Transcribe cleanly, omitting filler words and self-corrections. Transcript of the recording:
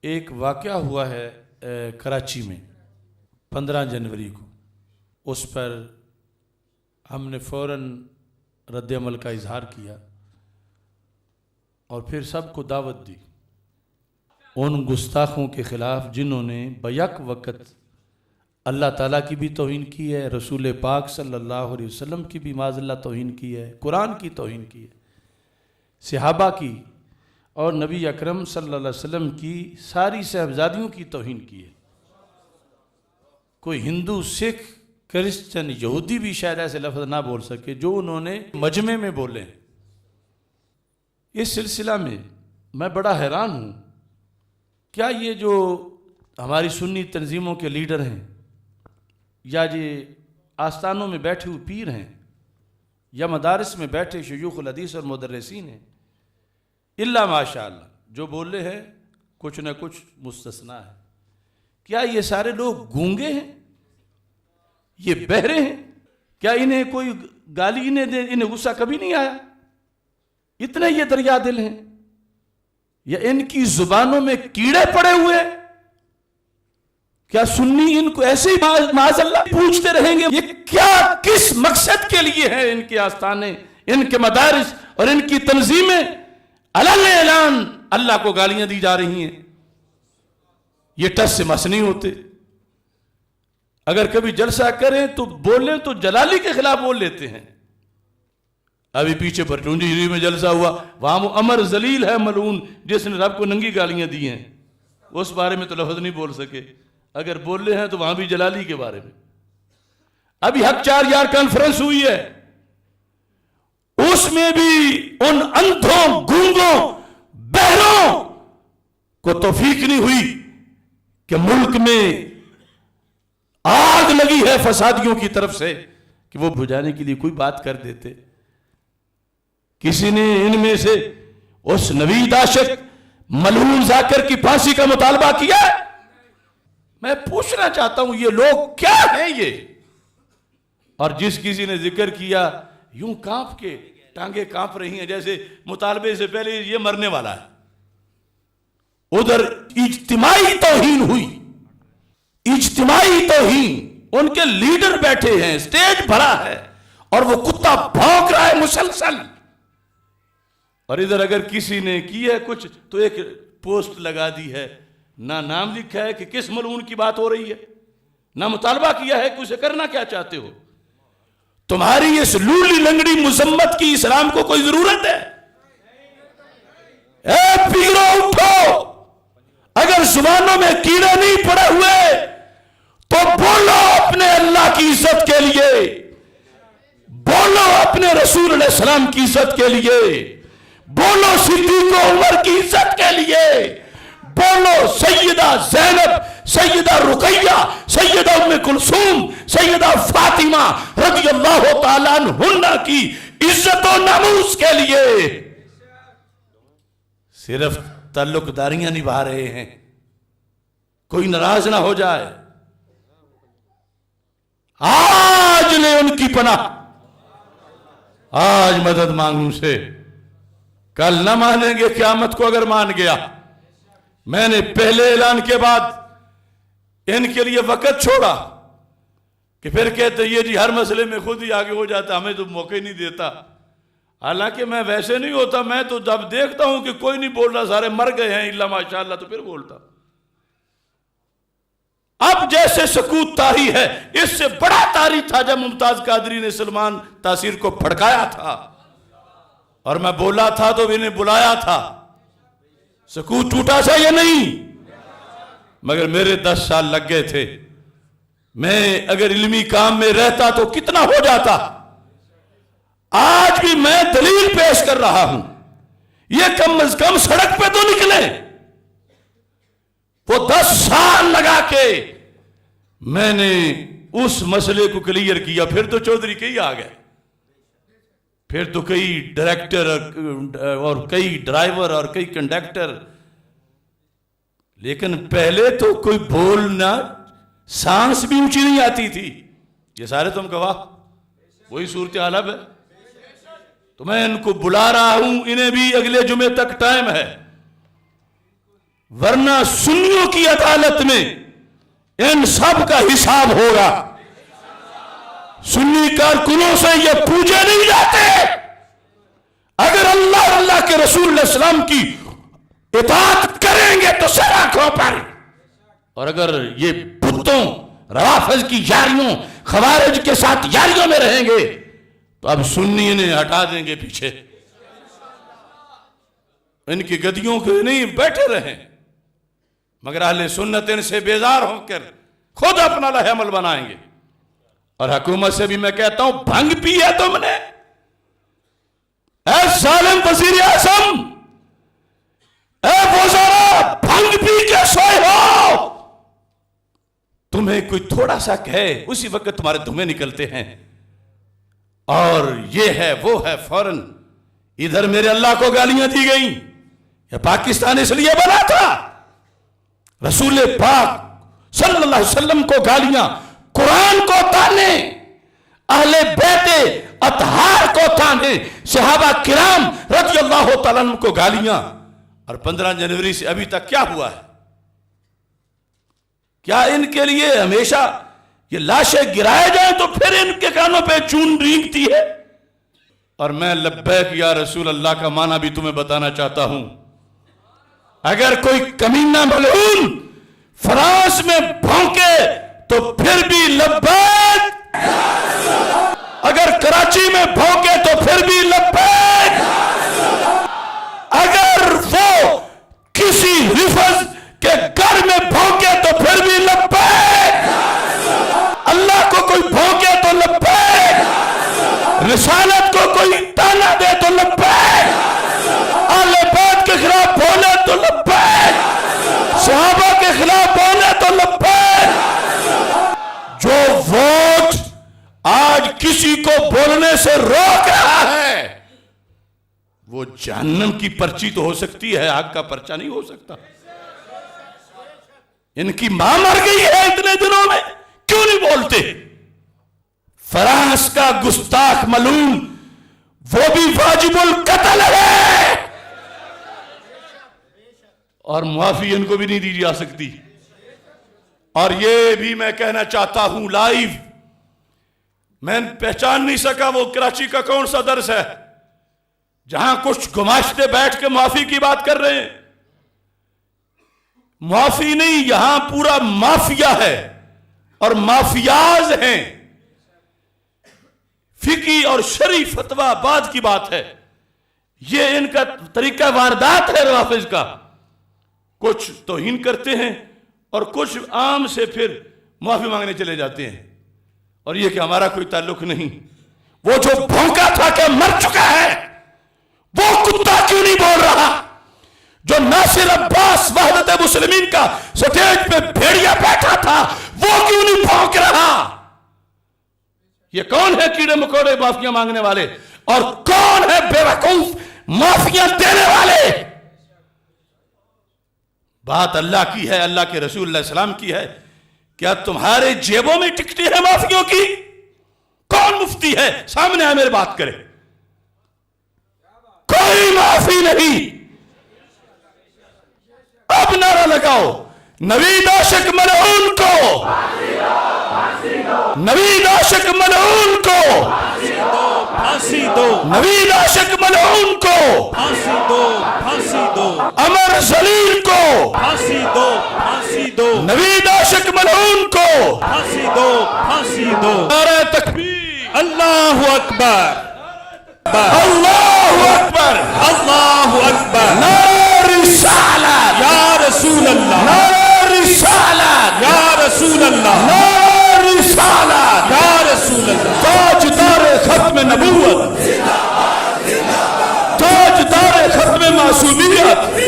ایک واقعہ ہوا ہے کراچی میں 15 جنوری کو. اس پر ہم نے فوراً رد عمل کا اظہار کیا اور پھر سب کو دعوت دی ان گستاخوں کے خلاف جنہوں نے بیک وقت اللہ تعالیٰ کی بھی توہین کی ہے، رسول پاک صلی اللہ علیہ وسلم کی بھی معاذ اللہ توہین کی ہے، قرآن کی توہین کی ہے، صحابہ کی اور نبی اکرم صلی اللہ علیہ وسلم کی ساری صحابزادیوں کی توہین کی ہے. کوئی ہندو، سکھ، کرسچن، یہودی بھی شاید ایسے لفظ نہ بول سکے جو انہوں نے مجمع میں بولے. اس سلسلہ میں میں بڑا حیران ہوں، کیا یہ جو ہماری سنی تنظیموں کے لیڈر ہیں یا یہ آستانوں میں بیٹھے ہوئے پیر ہیں یا مدارس میں بیٹھے شیوخ الحدیث اور مدرسین ہیں، اللہ ماشاءاللہ جو بولے ہیں کچھ نہ کچھ مستثنا ہے، کیا یہ سارے لوگ گونگے ہیں؟ یہ بہرے ہیں؟ کیا انہیں کوئی گالی انہیں غصہ کبھی نہیں آیا؟ اتنے یہ دریا دل ہیں یا ان کی زبانوں میں کیڑے پڑے ہوئے؟ کیا سنی ان کو ایسے ہی معاذ اللہ پوچھتے رہیں گے؟ یہ کیا کس مقصد کے لیے ہے ان کے آستانے، ان کے مدارس اور ان کی تنظیمیں علن اعلان اللہ کو گالیاں دی جا رہی ہیں؟ یہ ٹس سے مس نہیں ہوتے. اگر کبھی جلسہ کریں تو بولیں تو جلالی کے خلاف بول لیتے ہیں. ابھی پیچھے برٹونڈی شریف میں جلسہ ہوا، وہاں وہ امر ذلیل ہے ملعون جس نے رب کو ننگی گالیاں دی ہیں، اس بارے میں تو لفظ نہیں بول سکے. اگر بولے ہیں تو وہاں بھی جلالی کے بارے میں. ابھی حق 4 یار کانفرنس ہوئی ہے، اس میں بھی ان اندھوں، گونگوں، بہروں کو توفیق نہیں ہوئی کہ ملک میں آگ لگی ہے فسادیوں کی طرف سے کہ وہ بجھانے کے لیے کوئی بات کر دیتے. کسی نے ان میں سے اس نوید عاشق ملعون ذاکر کی پھانسی کا مطالبہ کیا ہے؟ میں پوچھنا چاہتا ہوں یہ لوگ کیا ہیں یہ؟ اور جس کسی نے ذکر کیا یوں کانپ کے ٹانگیں کانپ رہی ہیں جیسے مطالبے سے پہلے یہ مرنے والا ہے. ادھر اجتماعی توہین ہوئی، اجتماعی توہین، ان کے لیڈر بیٹھے ہیں، سٹیج بھرا ہے اور وہ کتا بھونک رہا ہے مسلسل. اور ادھر اگر کسی نے کی ہے کچھ تو ایک پوسٹ لگا دی ہے، نہ نام لکھا ہے کہ کس ملعون کی بات ہو رہی ہے، نہ مطالبہ کیا ہے کہ اسے کرنا کیا چاہتے ہو. تمہاری اس لولی لنگڑی مذمت کی اسلام کو کوئی ضرورت ہے؟ اے پیرو اٹھو، اگر زبانوں میں کیڑے نہیں پڑے ہوئے تو بولو اپنے اللہ کی عزت کے لیے، بولو اپنے رسول علیہ السلام کی عزت کے لیے، بولو صدیق و عمر کی عزت کے لیے، بولو سیدہ زینب، سیدہ رقیہ، سیدہ ام کلثوم، سیدہ فاطمہ رضی اللہ تعالیٰ عنہن کی عزت و ناموس کے لیے. صرف تعلق داریاں نبھا رہے ہیں، کوئی ناراض نہ ہو جائے. آج لے ان کی پناہ، آج مدد مانگوں سے، کل نہ مانیں گے قیامت کو اگر مان گیا. میں نے پہلے اعلان کے بعد ان کے لیے وقت چھوڑا کہ پھر کہتے یہ جی ہر مسئلے میں خود ہی آگے ہو جاتا، ہمیں تو موقع ہی نہیں دیتا. حالانکہ میں ویسے نہیں ہوتا، میں تو جب دیکھتا ہوں کہ کوئی نہیں بول رہا، سارے مر گئے ہیں اللہ ماشاءاللہ، تو پھر بولتا. اب جیسے سکوت طاری ہے، اس سے بڑا طاری تھا جب ممتاز قادری نے سلمان تاثیر کو پھڑکایا تھا اور میں بولا تھا تو انہیں بلایا تھا. سکوت ٹوٹا سا یا نہیں؟ مگر میرے 10 سال لگ گئے تھے. میں اگر علمی کام میں رہتا تو کتنا ہو جاتا. آج بھی میں دلیل پیش کر رہا ہوں، یہ کم از کم سڑک پہ تو نکلے. وہ 10 سال لگا کے میں نے اس مسئلے کو کلیئر کیا. پھر تو چودھری کئی آ گئے، پھر تو کئی ڈائریکٹر اور کئی ڈرائیور اور کئی کنڈکٹر. لیکن پہلے تو کوئی بولنا، سانس بھی اونچی نہیں آتی تھی. یہ سارے تم گواہ، وہی صورتحال اب ہے. تو میں ان کو بلا رہا ہوں، انہیں بھی اگلے جمعے تک ٹائم ہے. ورنہ سنیوں کی عدالت میں ان سب کا حساب ہوگا. سنی کارکنوں سے یہ پوچھے نہیں جاتے. اگر اللہ اور اللہ کے رسول علیہ السلام کی اطاعت کریں گے تو سر آنکھوں پر، اور اگر یہ بتوں روافض کی یاریوں خوارج کے ساتھ یاریوں میں رہیں گے تو اب سنی انہیں ہٹا دیں گے پیچھے. ان کی گدیوں کے نہیں بیٹھے رہیں، مگر اہل سنت ان سے بیزار ہو کر خود اپنا لائحہ عمل بنائیں گے. اور حکومت سے بھی میں کہتا ہوں، بھنگ پی ہے تم نے، اے ظالم وزیر اعظم، اے وزراء، بھنگ پی کے سوئے ہو. تمہیں کوئی تھوڑا سا کہے اسی وقت تمہارے دھویں نکلتے ہیں، اور یہ ہے وہ ہے، فوراً ادھر میرے اللہ کو گالیاں دی گئیں. یہ پاکستان اس لیے بنا تھا، رسول پاک صلی اللہ علیہ وسلم کو گالیاں، قرآن کو تانے، اہل بیت اطہار کو تانے، صحابہ کرام رضی اللہ تعالیٰ عنہ کو گالیاں. اور 15 جنوری سے ابھی تک کیا ہوا ہے؟ کیا ان کے لیے ہمیشہ یہ لاشیں گرائے جائیں تو پھر ان کے کانوں پہ چون رینگتی ہے؟ اور میں لبیک یا رسول اللہ کا معنی بھی تمہیں بتانا چاہتا ہوں. اگر کوئی کمینہ ملعون فرانس میں بھونکے تو پھر بھی لبیک، اگر کراچی میں بھونکے تو پھر بھی لبیک، اگر وہ کسی رفض کے گھر میں بھونکے تو پھر بھی لبیک، اللہ کو کوئی بھونکے تو لبیک، رسالت کو کوئی تانا دے تو لبیک، اہل بیت کے خلاف بولے تو لبیک، صحابہ کے خلاف بولے تو لبیک. جو ووٹ آج کسی کو بولنے سے روک رہا ہے وہ جہنم کی پرچی تو ہو سکتی ہے، آگ کا پرچہ نہیں ہو سکتا. ان کی ماں مر گئی ہے اتنے دنوں میں، کیوں نہیں بولتے؟ فرانس کا گستاخ ملعون وہ بھی واجب القتل ہے، اور معافی ان کو بھی نہیں دی جا سکتی. اور یہ بھی میں کہنا چاہتا ہوں لائیو، میں پہچان نہیں سکا وہ کراچی کا کون سا درس ہے جہاں کچھ گماشتے بیٹھ کے معافی کی بات کر رہے ہیں. معافی نہیں، یہاں پورا مافیا ہے اور مافیاز ہیں. فقہی اور شرعی فتویٰ بعد کی بات ہے، یہ ان کا طریقہ واردات ہے روافض کا. کچھ توہین کرتے ہیں اور کچھ عام سے پھر معافی مانگنے چلے جاتے ہیں، اور یہ کہ ہمارا کوئی تعلق نہیں. وہ جو بھونکا تھا کہ مر چکا ہے، وہ کتا کیوں نہیں بول رہا؟ جو ناصر عباس وحدت مسلمین کا سٹیج پہ بھیڑیا بیٹھا تھا، وہ کیوں نہیں بھونک رہا؟ یہ کون ہے کیڑے مکوڑے معافیاں مانگنے والے، اور کون ہے بے وقوف معافیاں دینے والے؟ بات اللہ کی ہے، اللہ کے رسول علیہ السلام کی ہے. کیا تمہارے جیبوں میں ٹکٹیں ہیں معافیوں کی؟ کون مفتی ہے سامنے آئے میرے بات کرے؟ کوئی معافی نہیں. اب نعرہ لگاؤ، نوید عاشق ملعون کو، نوید عاشق ملعون کو پھانسی دو، نوید عاشق ملعون کو پھانسی دو، پھانسی دو، عمر ذلیل کو پھانسی دو، پھانسی دو، نوید عاشق ملعون کو پھانسی دو، پھانسی دو. نعرہ تکبیر، اللہ اکبر، اللہ اکبر، اللہ اکبر. نعرہ رسالت یا رسول اللہ، نعرہ رسالت یا رسول اللہ، نعرہ رسالت یا رسول اللہ. تاجدار ختم نبوت، تاجدار ختم معصومیت.